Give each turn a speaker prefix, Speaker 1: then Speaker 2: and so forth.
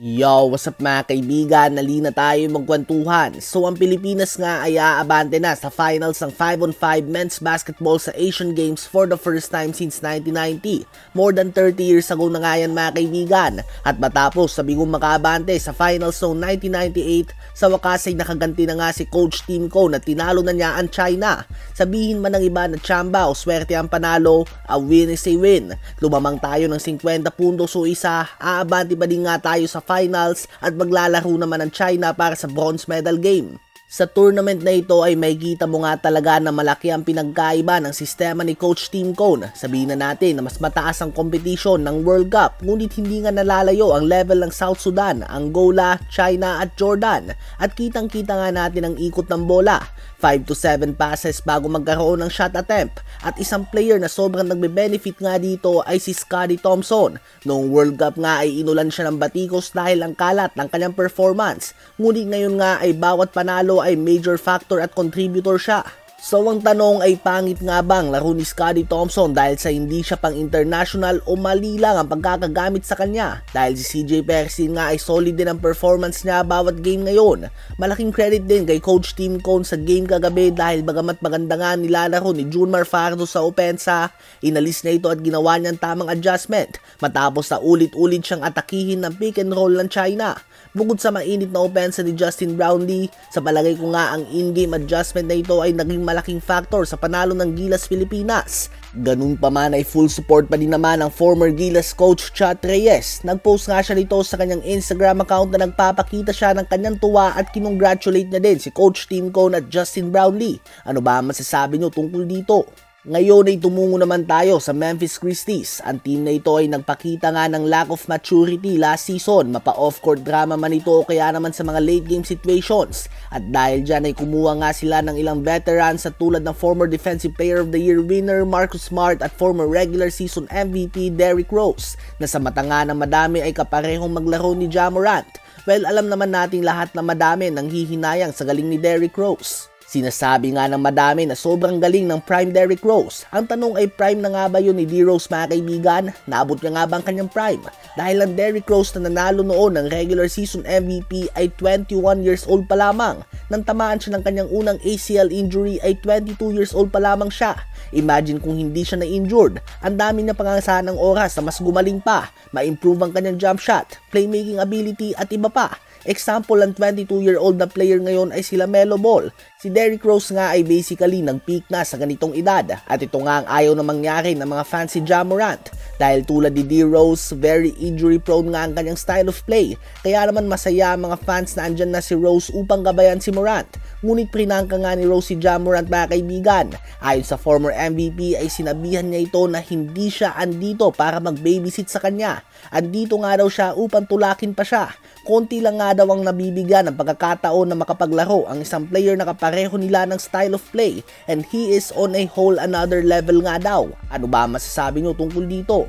Speaker 1: Yo, what's up mga kaibigan? Nali na tayo magkwentuhan. So ang Pilipinas nga ay aabante na sa finals ng 5-on-5 men's basketball sa Asian Games for the first time since 1990. More than 30 years ago na nga yan mga kaibigan. At matapos sa bigong makaabante sa finals noong 1998, sa wakas ay nakaganti na nga si Coach Tim Cone na tinalo na niya ang China. Sabihin man ng iba na tsamba o swerte ang panalo, a win is a win. Lumamang tayo ng 50 puntos o isa, aabante pa din nga tayo sa finals at maglalaro naman ang China para sa bronze medal game. Sa tournament na ito ay may kita mo nga talaga na malaki ang pinagkaiba ng sistema ni Coach Tim Cone. Sabihin na natin na mas mataas ang competition ng World Cup, ngunit hindi nga nalalayo ang level ng South Sudan, Angola, China at Jordan. At kitang-kita nga natin ang ikot ng bola. 5 to 7 passes bago magkaroon ng shot attempt. At isang player na sobrang nagbe-benefit nga dito ay si Scottie Thompson. Noong World Cup nga ay inulan siya ng batikos dahil ang kalat ng kanyang performance. Ngunit ngayon nga ay bawat panalo ay major factor at contributor siya. So ang tanong ay pangit nga bang laro ni Scottie Thompson dahil sa hindi siya pang international o mali lang ang pagkakagamit sa kanya? Dahil si CJ Persin nga ay solid din ang performance niya bawat game ngayon. Malaking credit din kay Coach Tim Cone sa game kagabi dahil bagamat maganda nga nilalaro ni Junmar Fajardo sa opensa, inalis na ito at ginawa niyang tamang adjustment matapos na ulit-ulit siyang atakihin ng pick and roll ng China. Bukod sa mainit na opensa ni Justin Brownlee, sa palagay ko nga ang in-game adjustment na ito ay naging malaking factor sa panalo ng Gilas Pilipinas. Ganun pa man ay full support pa din naman ang former Gilas coach Chat Reyes. Nag-post nga siya nito sa kanyang Instagram account na nagpapakita siya ng kanyang tuwa at kinongratulate niya din si Coach Tim Cone at Justin Brownlee. Ano ba masasabi niyo tungkol dito? Ngayon ay tumungo naman tayo sa Memphis Grizzlies. Ang team na ito ay nagpakita nga ng lack of maturity last season. Mapa-off-court drama man ito o kaya naman sa mga late game situations. At dahil dyan ay kumuha nga sila ng ilang veterans sa tulad ng former Defensive Player of the Year winner Marcus Smart at former regular season MVP Derrick Rose, na sa mata nga ng madami ay kaparehong maglaro ni Ja Morant. Well, alam naman nating lahat na madami nang hihinayang sa galing ni Derrick Rose. Sinasabi nga ng madami na sobrang galing ng prime Derrick Rose. Ang tanong ay prime na nga ba yun ni D-Rose mga kaibigan? Naabot niya nga ba ang kanyang prime? Dahil ang Derrick Rose na nanalo noon ng regular season MVP ay 21 years old pa lamang. Nang tamaan siya ng kanyang unang ACL injury ay 22 years old pa lamang siya. Imagine kung hindi siya na-injured. Ang dami na pangangasahan ng oras na mas gumaling pa, ma-improve ang kanyang jump shot, playmaking ability at iba pa. Example, ang 22-year-old na player ngayon ay si LaMelo Ball. Si Derrick Rose nga ay basically nag-peak na sa ganitong edad. At ito nga ang ayaw na mangyari ng mga fans si Ja Morant. Dahil tulad ni D-Rose, very injury prone nga ang kanyang style of play. Kaya naman masaya ang mga fans na andyan na si Rose upang gabayan si Morant. Ngunit prinangka nga ni Rose si Ja Morant mga kaibigan. Ayon sa former MVP ay sinabihan niya ito na hindi siya andito para mag-babysit sa kanya. Andito nga daw siya upang tulakin pa siya. Konti lang nga daw ang nabibigyan ng pagkakataon na makapaglaro ang isang player na kapareho nila ng style of play, and he is on a whole another level nga daw. Ano ba masasabi nyo tungkol dito?